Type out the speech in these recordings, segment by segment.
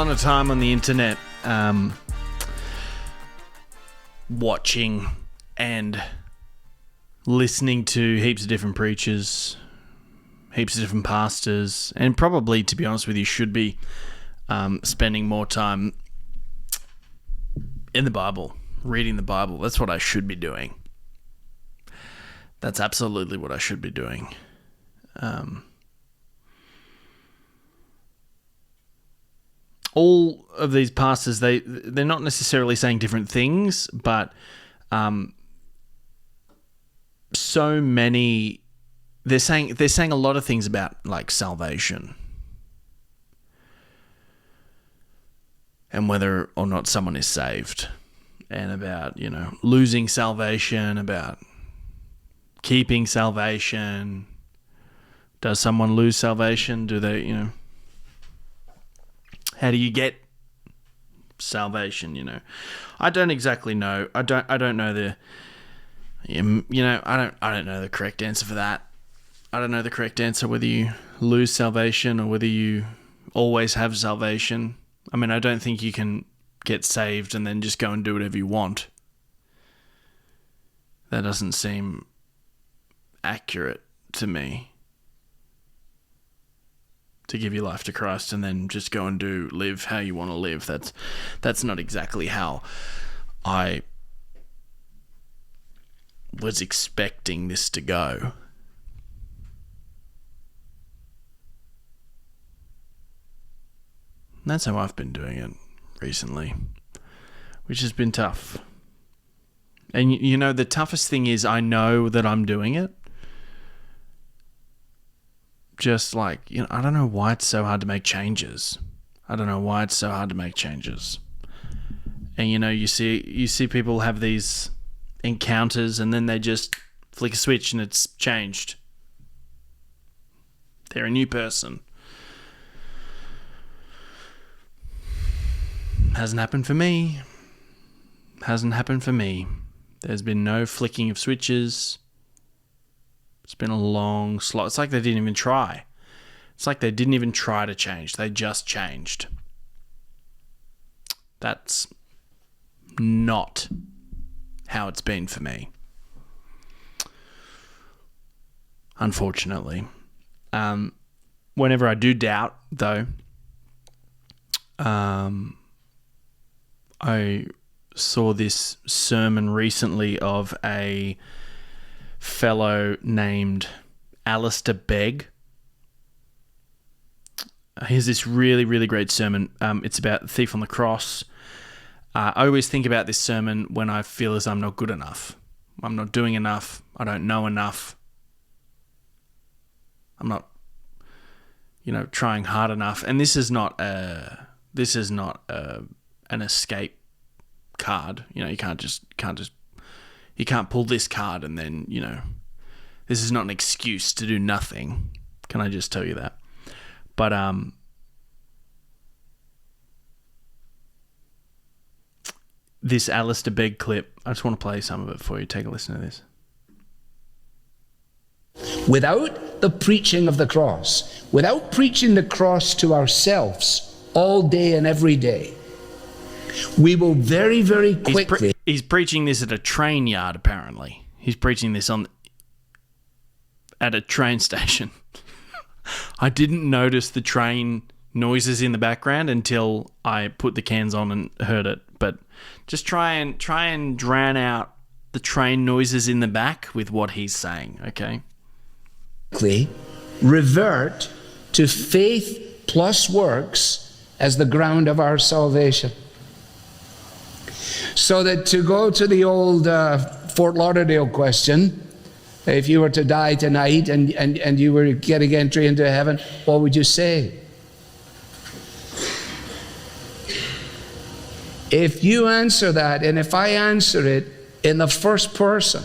lot of time on the internet watching and listening to heaps of different preachers, heaps of different pastors, and probably, to be honest with you, should be spending more time in the Bible, reading the Bible. That's what I should be doing. That's absolutely what I should be doing. All of these pastors, they're not necessarily saying different things, but so many, they're saying a lot of things about like salvation and whether or not someone is saved, and about, you know, losing salvation, about keeping salvation. Does someone lose salvation? Do they, you know, how do you get salvation, you know? I don't exactly know. I don't know the, you know, I don't know the correct answer for that. I don't know the correct answer whether you lose salvation or whether you always have salvation. I mean, I don't think you can get saved and then just go and do whatever you want. That doesn't seem accurate to me. To give your life to Christ and then just go and live how you want to live. That's not exactly how I was expecting this to go. And that's how I've been doing it recently, which has been tough. And you know, the toughest thing is I know that I'm doing it. Just like, you know, I don't know why it's so hard to make changes. And you know, you see people have these encounters and then they just flick a switch and it's changed. They're a new person. Hasn't happened for me. There's been no flicking of switches. It's been a long slog. It's like they didn't even try. To change. They just changed. That's not how it's been for me. Unfortunately. Whenever I do doubt, though, I saw this sermon recently of a fellow named Alistair Begg. Here's this really, really great sermon. It's about the thief on the cross. I always think about this sermon when I feel as I'm not good enough. I'm not doing enough. I don't know enough. I'm not, you know, trying hard enough. And this is not an escape card. You know, you can't pull this card and then, you know, this is not an excuse to do nothing. Can I just tell you that? But this Alistair Begg clip, I just want to play some of it for you. Take a listen to this. Without the preaching of the cross, without preaching the cross to ourselves all day and every day, we will very, very quickly... He's preaching this at a train yard, apparently. He's preaching this at a train station. I didn't notice the train noises in the background until I put the cans on and heard it. But just try and drown out the train noises in the back with what he's saying, okay? Revert to faith plus works as the ground of our salvation. So that, to go to the old Fort Lauderdale question, if you were to die tonight and you were getting entry into heaven, what would you say? If you answer that, and if I answer it in the first person,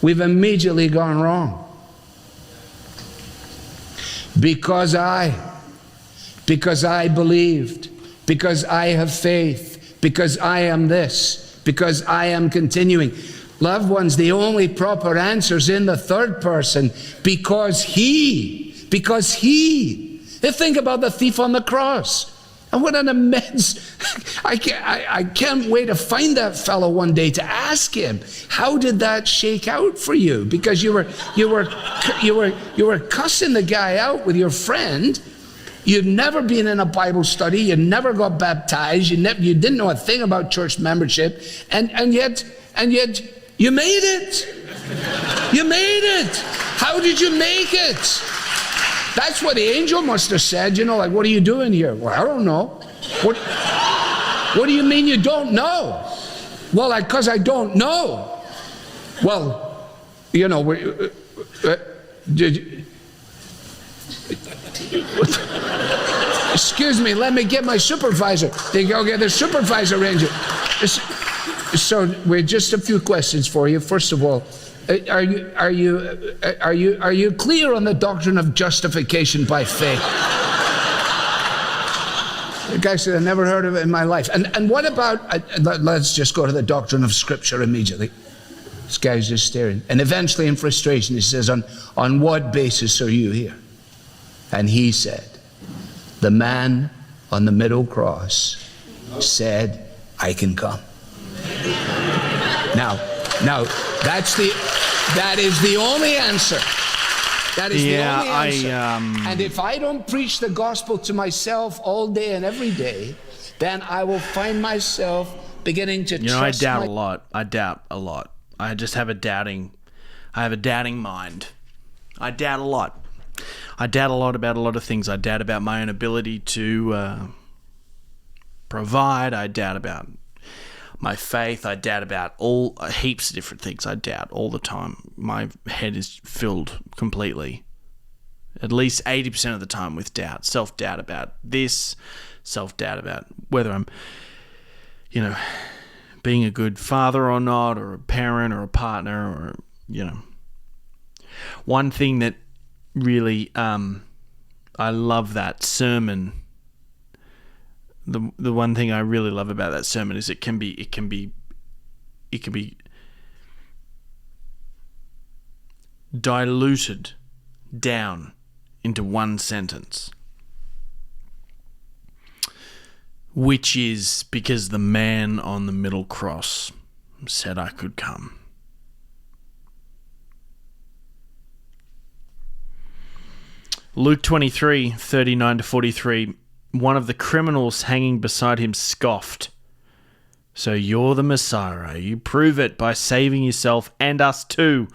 we've immediately gone wrong. Because I believed, because I have faith, because I am this, because I am continuing. Loved ones, the only proper answer is in the third person, because he. Think about the thief on the cross. And what an immense, I can't wait to find that fellow one day to ask him, how did that shake out for you? Because you were cussing the guy out with your friend. You'd never been in a Bible study. You never got baptized. You didn't know a thing about church membership. And yet you made it. You made it. How did you make it? That's what the angel must have said, like, what are you doing here? Well, I don't know. What do you mean you don't know? Well, because I don't know. Well, excuse me, let me get my supervisor. They go get the supervisor, Ranger. So, we're just a few questions for you. First of all, are you clear on the doctrine of justification by faith? The guy said, I never heard of it in my life. And what about, let's just go to the doctrine of Scripture immediately. This guy's just staring. And eventually in frustration, he says, on what basis are you here? And he said, the man on the middle cross said, I can come. Now, that is the only answer. That is the only answer. And if I don't preach the gospel to myself all day and every day, then I will find myself beginning to trust. I doubt a lot. I doubt a lot. I just have a doubting mind. I doubt a lot. I doubt a lot about a lot of things. I doubt about my own ability to provide. I doubt about my faith. I doubt about heaps of different things. I doubt all the time. My head is filled completely, at least 80% of the time, with doubt. Self-doubt about this, self-doubt about whether I'm, being a good father or not, or a parent or a partner, or, One thing that really, I love that sermon. The one thing I really love about that sermon is it can be diluted down into one sentence, which is because the man on the middle cross said I could come. Luke 23, 39-43. One of the criminals hanging beside him scoffed. So you're the Messiah. You prove it by saving yourself and us too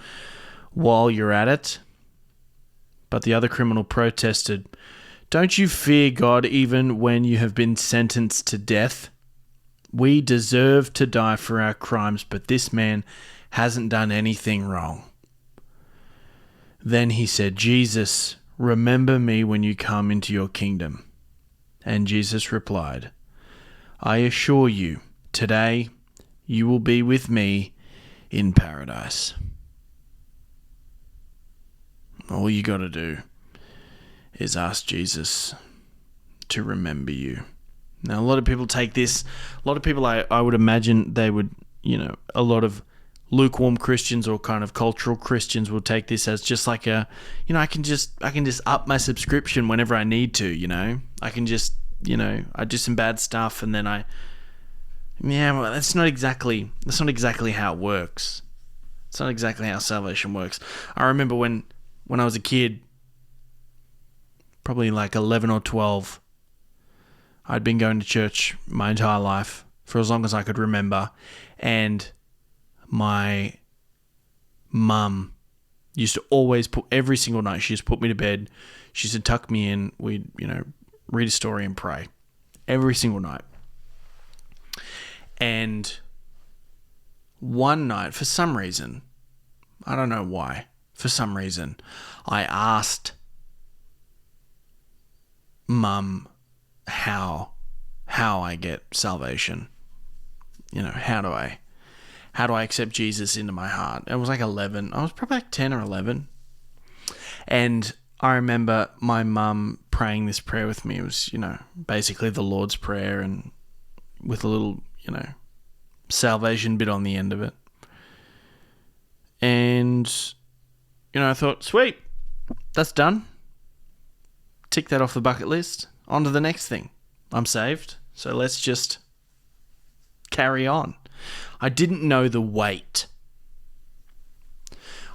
while you're at it. But the other criminal protested, don't you fear God even when you have been sentenced to death? We deserve to die for our crimes, but this man hasn't done anything wrong. Then he said, Jesus, remember me when you come into your kingdom. And Jesus replied, I assure you, today you will be with me in paradise. All you got to do is ask Jesus to remember you. Now, a lot of people take this, a lot of people I would imagine they would, a lot of lukewarm Christians or kind of cultural Christians will take this as just like a, I can just up my subscription whenever I need to, I can just, I do some bad stuff and then well, that's not exactly how it works. It's not exactly how salvation works. I remember when I was a kid, probably like 11 or 12, I'd been going to church my entire life for as long as I could remember, and my mum used to always every single night, she used to put me to bed, she used to tuck me in, we'd, read a story and pray every single night. And one night, for some reason, I don't know why, for some reason, I asked Mum how I get salvation. How do I accept Jesus into my heart? I was like 11. I was probably like 10 or 11. And I remember my mum praying this prayer with me. It was, basically the Lord's Prayer and with a little, salvation bit on the end of it. And, I thought, sweet, that's done. Tick that off the bucket list. On to the next thing. I'm saved. So let's just carry on. I didn't know the weight.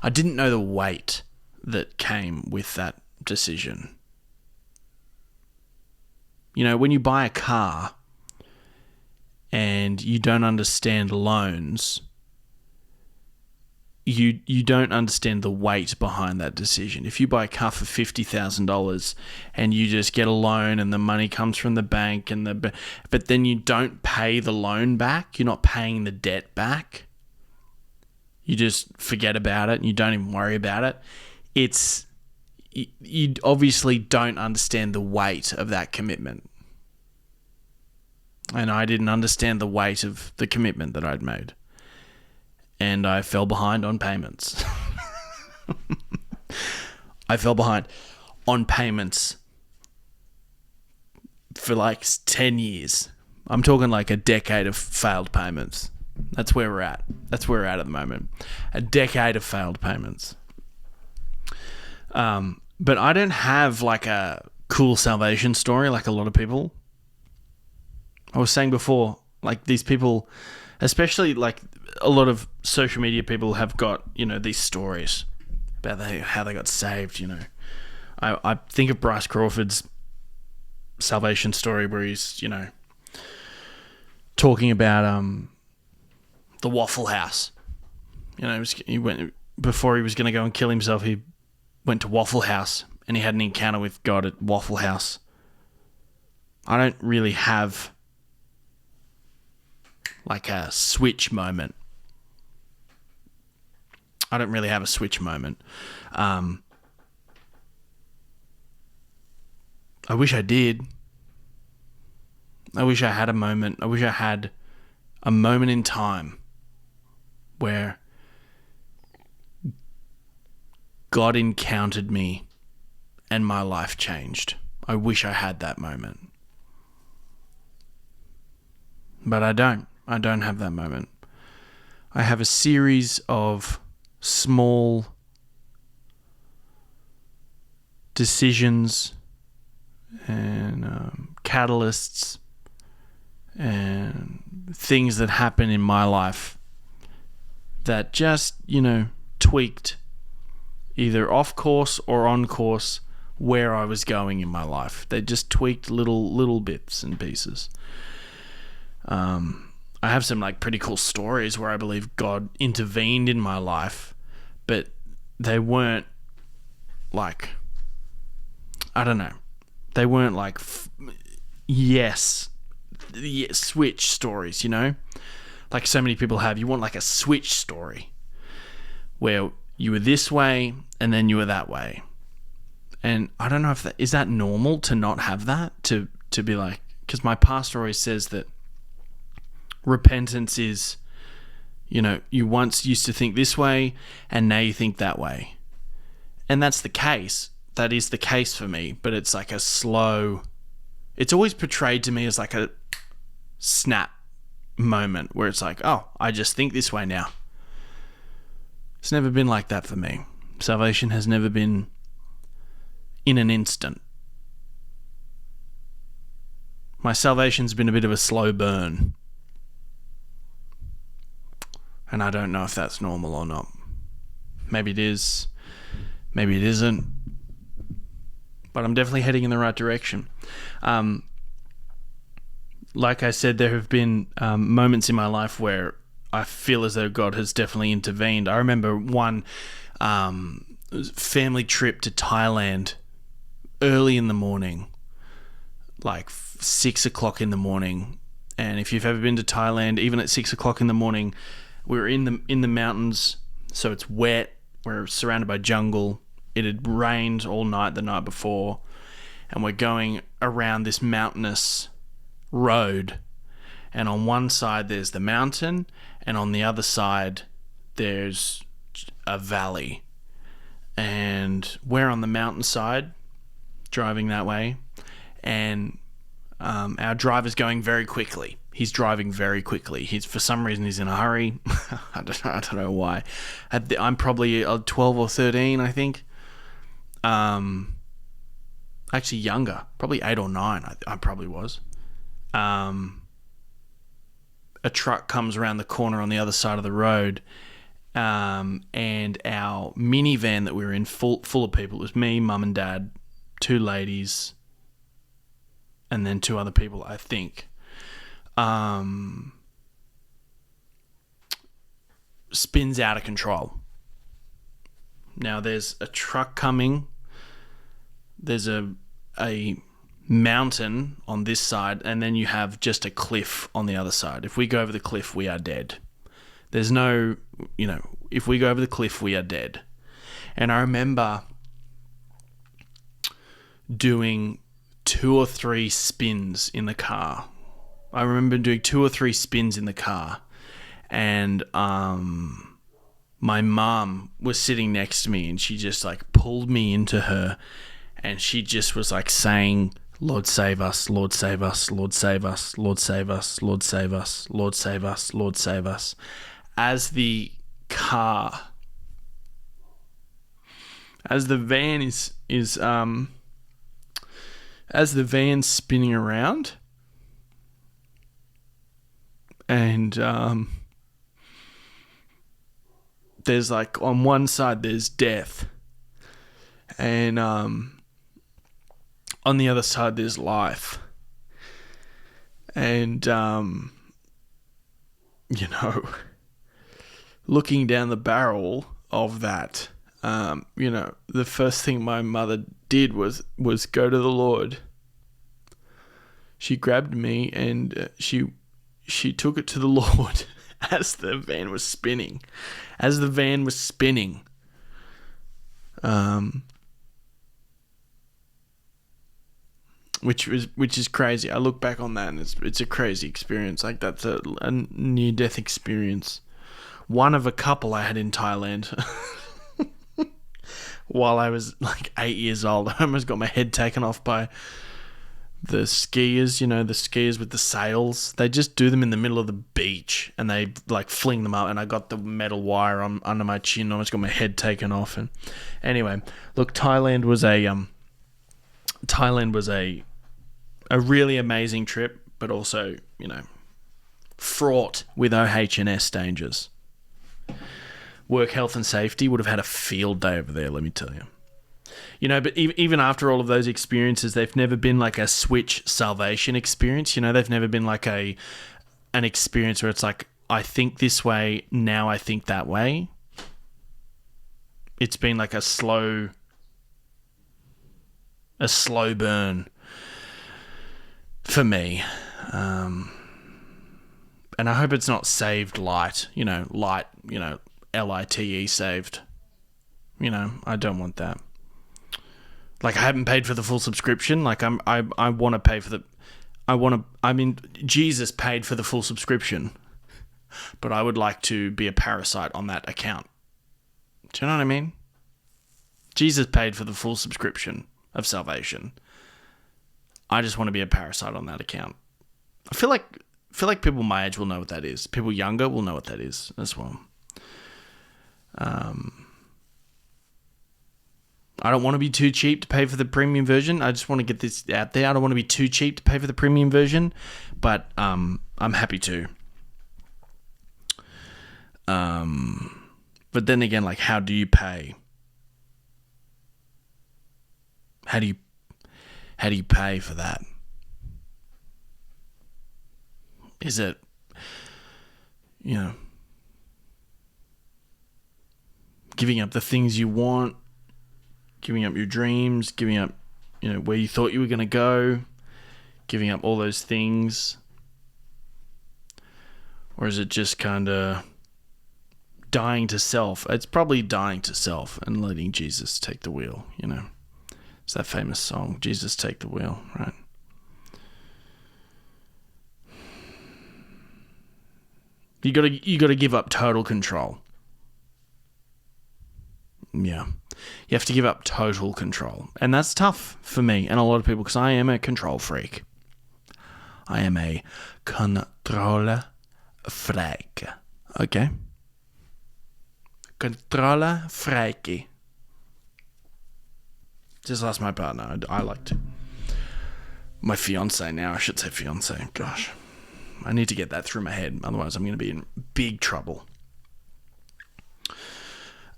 I didn't know the weight that came with that decision. You know, when you buy a car and you don't understand loans, you don't understand the weight behind that decision. If you buy a car for $50,000 and you just get a loan and the money comes from the bank but then you don't pay the loan back, you're not paying the debt back, you just forget about it and you don't even worry about it, you obviously don't understand the weight of that commitment. And I didn't understand the weight of the commitment that I'd made. And I fell behind on payments. I fell behind on payments for like 10 years. I'm talking like a decade of failed payments. That's where we're at. That's where we're at the moment. A decade of failed payments. But I don't have like a cool salvation story like a lot of people. I was saying before, like these people, especially like a lot of social media people have got, you know, these stories about how they got saved, you know. I think of Bryce Crawford's salvation story where he's, you know, talking about the Waffle House. You know, he went before he was going to go and kill himself, he went to Waffle House and he had an encounter with God at Waffle House. I don't really have like a switch moment. I don't really have a switch moment. I wish I did. I wish I had a moment. I wish I had a moment in time where God encountered me and my life changed. I wish I had that moment. But I don't. I don't have that moment. I have a series of small decisions and catalysts and things that happen in my life that just, you know, tweaked either off course or on course where I was going in my life. They just tweaked little bits and pieces. I have some like pretty cool stories where I believe God intervened in my life, but they weren't like, I don't know, they weren't like switch stories, you know, like so many people have. You want like a switch story where you were this way and then you were that way. And I don't know if is that normal to not have that, to be like, because my pastor always says that repentance is, you know, you once used to think this way and now you think that way. And that's the case. That is the case for me, but it's like a slow, it's always portrayed to me as like a snap moment where it's like, oh, I just think this way now. It's never been like that for me. Salvation has never been in an instant. My salvation's been a bit of a slow burn. And I don't know if that's normal or not. Maybe it is. Maybe it isn't. But I'm definitely heading in the right direction. Like I said, there have been moments in my life where I feel as though God has definitely intervened. I remember one family trip to Thailand early in the morning, like 6 o'clock in the morning. And if you've ever been to Thailand, even at 6 o'clock in the morning, we were in the mountains, so it's wet. We're surrounded by jungle. It had rained all night the night before, and we're going around this mountainous road. And on one side there's the mountain, and on the other side there's a valley. And we're on the mountainside, driving that way, and our driver's going very quickly. He's driving very quickly. For some reason he's in a hurry. I don't know why. I'm probably 12 or 13, I think. Actually younger, probably 8 or 9. I probably was. a truck comes around the corner on the other side of the road, and our minivan that we were in, full of people. It was me, mum and dad, two ladies, and then two other people, I think. Spins out of control. Now there's a truck coming. There's a mountain on this side, and then you have just a cliff on the other side. If we go over the cliff, we are dead. There's no, if we go over the cliff, we are dead. And I remember doing 2 or 3 spins in the car. And my mom was sitting next to me, and she just like pulled me into her, and she just was like saying, "Lord save us, Lord save us, Lord save us, Lord save us, Lord save us, Lord save us, Lord save us," as the van's spinning around, and there's like, on one side there's death, and on the other side there's life. And looking down the barrel of that, the first thing my mother did was go to the Lord. She grabbed me and she took it to the Lord as the van was spinning. Which is crazy. I look back on that and it's a crazy experience. Like, that's a near-death experience. One of a couple I had in Thailand. While I was like 8 years old, I almost got my head taken off by the skiers, the skiers with the sails. They just do them in the middle of the beach and they like fling them up, and I got the metal wire under my chin. I almost got my head taken off. And anyway, look, Thailand was a really amazing trip, but also, fraught with OH&S dangers. Work health and safety would have had a field day over there, let me tell you. But even after all of those experiences, they've never been like a switch salvation experience. They've never been like an experience where it's like, I think this way, now I think that way. It's been like a slow burn for me. And I hope it's not saved light, LITE, saved. I don't want that. Like, I haven't paid for the full subscription. Like, I want to pay for Jesus paid for the full subscription, but I would like to be a parasite on that account. Do you know what I mean? Jesus paid for the full subscription of salvation. I just want to be a parasite on that account. I feel like people my age will know what that is. People younger will know what that is as well. I don't want to be too cheap to pay for the premium version. I just want to get this out there. I don't want to be too cheap to pay for the premium version, but I'm happy to. But then again, like, how do you pay? How do you pay for that? Is it, giving up the things you want, giving up your dreams, giving up, where you thought you were going to go, giving up all those things? Or is it just kind of dying to self? It's probably dying to self and letting Jesus take the wheel, It's that famous song, Jesus Take the Wheel, right? You gotta give up total control. Yeah. You have to give up total control. And that's tough for me and a lot of people, because I am a control freak. I am a controller freak. Okay? Controller freaky. Just ask my partner. I like to. My fiance now, I should say fiance. Gosh, I need to get that through my head. Otherwise, I'm going to be in big trouble.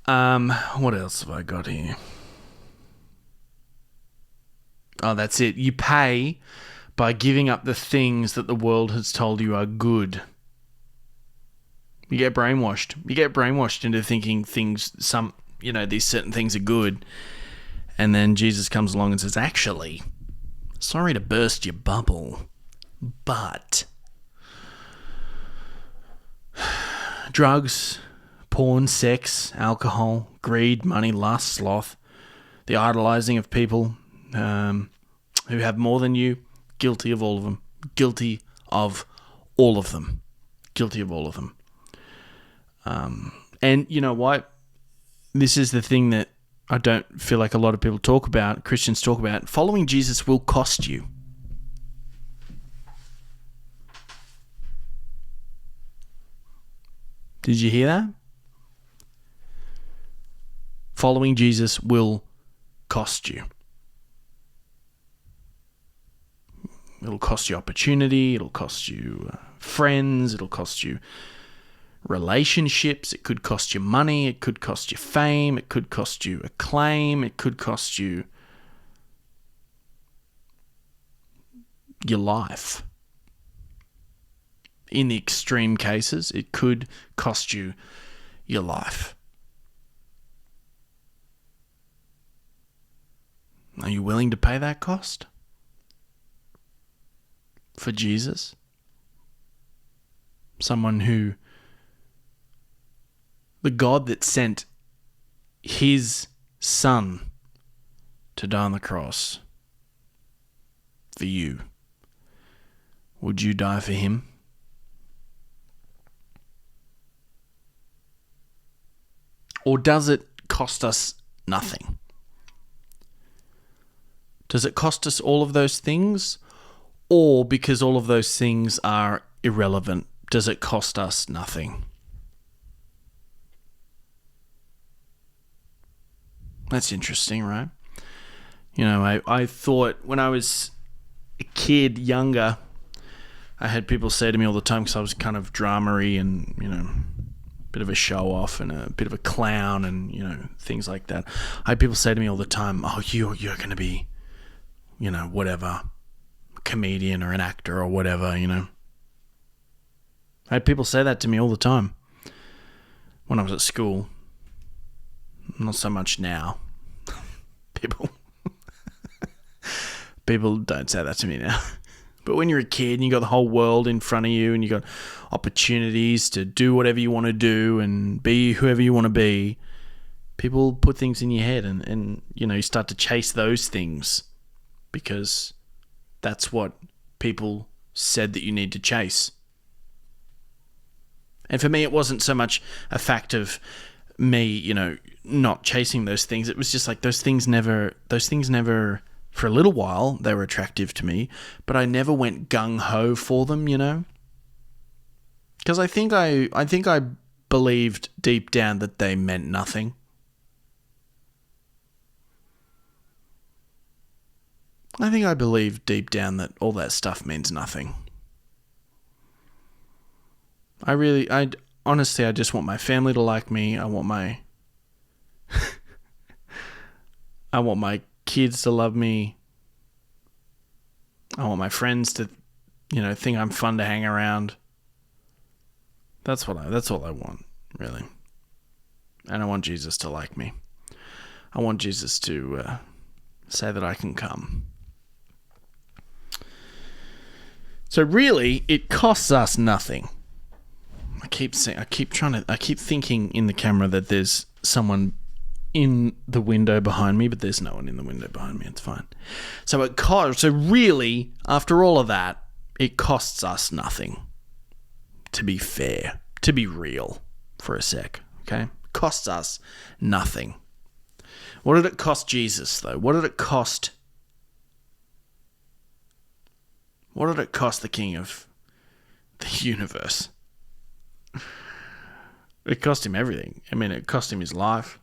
What else have I got here? Oh, that's it. You pay by giving up the things that the world has told you are good. You get brainwashed. You get brainwashed into thinking these certain things are good. And then Jesus comes along and says, actually, sorry to burst your bubble, but drugs, porn, sex, alcohol, greed, money, lust, sloth, the idolizing of people who have more than you, guilty of all of them. Guilty of all of them. Guilty of all of them. And you know what? This is the thing that I don't feel like a lot of people talk about, Christians talk about. Following Jesus will cost you. Did you hear that? Following Jesus will cost you. It'll cost you opportunity. It'll cost you friends. It'll cost you relationships. It could cost you money. It could cost you fame. It could cost you acclaim. It could cost you your life. In the extreme cases, it could cost you your life. Are you willing to pay that cost for Jesus? Someone who, the God that sent his son to die on the cross for you, would you die for him? Or does it cost us nothing? Does it cost us all of those things? Or because all of those things are irrelevant, does it cost us nothing? That's interesting, right? You know, I thought when I was a kid, younger, I had people say to me all the time, because I was kind of dramery and, you know, bit of a show off and a bit of a clown and, you know, things like that. I had people say to me all the time, oh, you're going to be, you know, whatever, comedian or an actor or whatever, you know. I had people say that to me all the time when I was at school. Not so much now. People don't say that to me now. But when you're a kid and you got the whole world in front of you and you got opportunities to do whatever you want to do and be whoever you want to be, people put things in your head and you know, you start to chase those things because that's what people said that you need to chase. And for me, it wasn't so much a fact of me, you know, not chasing those things. It was just like those things never, for a little while, they were attractive to me, but I never went gung-ho for them, you know? Because I think I believed deep down that they meant nothing. I think I believed deep down that all that stuff means nothing. Honestly, I just want my family to like me. I want my kids to love me. I want my friends to, you know, think I'm fun to hang around. That's all I want, really. And I want Jesus to like me. I want Jesus to say that I can come. So really, it costs us nothing. I keep thinking in the camera that there's someone in the window behind me, but there's no one in the window behind me. It's fine. So really, after all of that, it costs us nothing. To be fair, to be real for a sec, okay? Costs us nothing. What did it cost Jesus, though? What did it cost the King of the universe? It cost him everything. I mean, it cost him his life.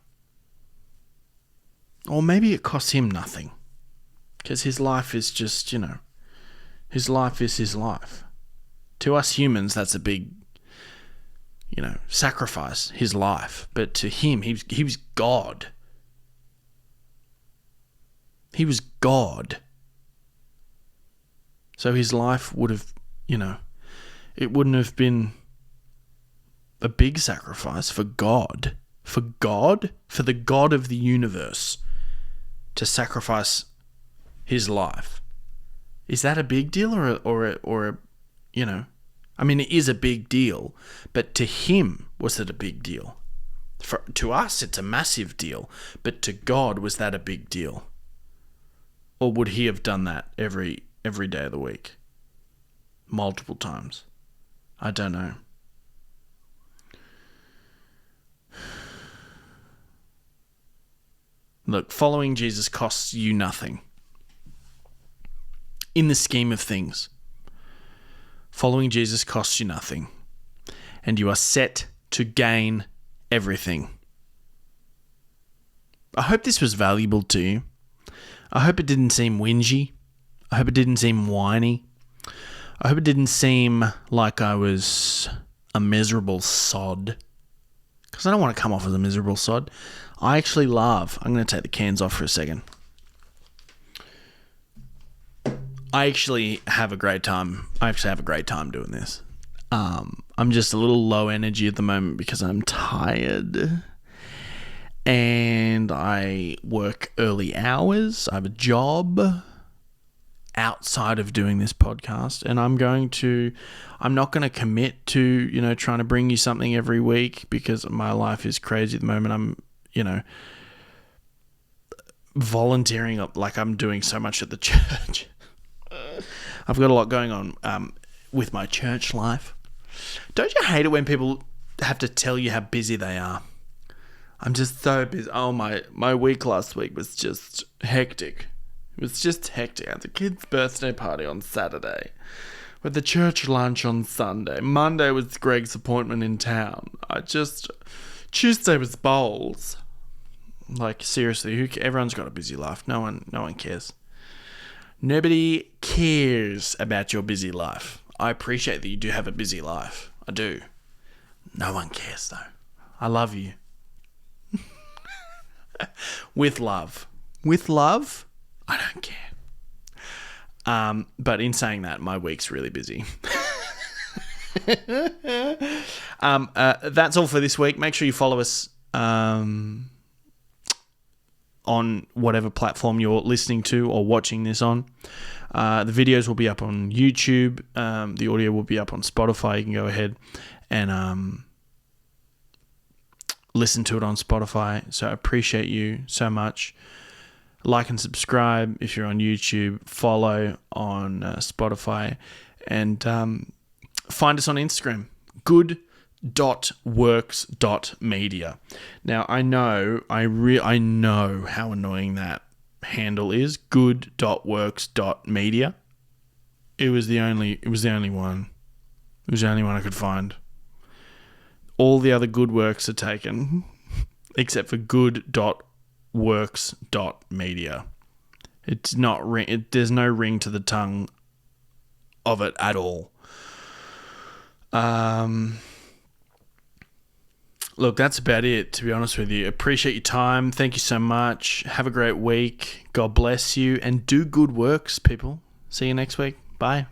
Or maybe it cost him nothing. Because his life is just, you know, His life is his life. To us humans, that's a big, sacrifice, his life. But to him, he was God. He was God. So his life would have, it wouldn't have been a big sacrifice for God. For God? For the God of the universe to sacrifice his life. Is that a big deal or I mean, it is a big deal, but to him, was it a big deal? To us, it's a massive deal, but to God, was that a big deal? Or would he have done that every day of the week? Multiple times? I don't know. Look, following Jesus costs you nothing. In the scheme of things, following Jesus costs you nothing, and you are set to gain everything. I hope this was valuable to you. I hope it didn't seem whingy. I hope it didn't seem whiny. I hope it didn't seem like I was a miserable sod, because I don't want to come off as a miserable sod. I actually laugh. I'm going to take the cans off for a second. I actually have a great time. Doing this. I'm just a little low energy at the moment because I'm tired. And I work early hours. I have a job outside of doing this podcast. And I'm not going to commit to, trying to bring you something every week because my life is crazy at the moment. I'm, volunteering like I'm doing so much at the church. I've got a lot going on with my church life. Don't you hate it when people have to tell you how busy they are? I'm just so busy. Oh, my week last week was just hectic. It was just hectic. I had the kid's birthday party on Saturday. With the church lunch on Sunday. Monday was Greg's appointment in town. Tuesday was bowls. Like, seriously, everyone's got a busy life. No one cares. Nobody cares about your busy life. I appreciate that you do have a busy life. I do. No one cares, though. I love you. With love. With love, I don't care. But in saying that, my week's really busy. That's all for this week. Make sure you follow us on whatever platform you're listening to or watching this on. The videos will be up on YouTube. The audio will be up on Spotify. You can go ahead and listen to it on Spotify. So I appreciate you so much. Like and subscribe if you're on YouTube. Follow on Spotify. And find us on Instagram. good.works.media. Now, I know how annoying that handle is. good.works.media. It was the only one. It was the only one I could find. All the other good works are taken, except for good.works.media. It's not there's no ring to the tongue of it at all. Look, that's about it, to be honest with you. Appreciate your time. Thank you so much. Have a great week. God bless you. And do good works, people. See you next week. Bye.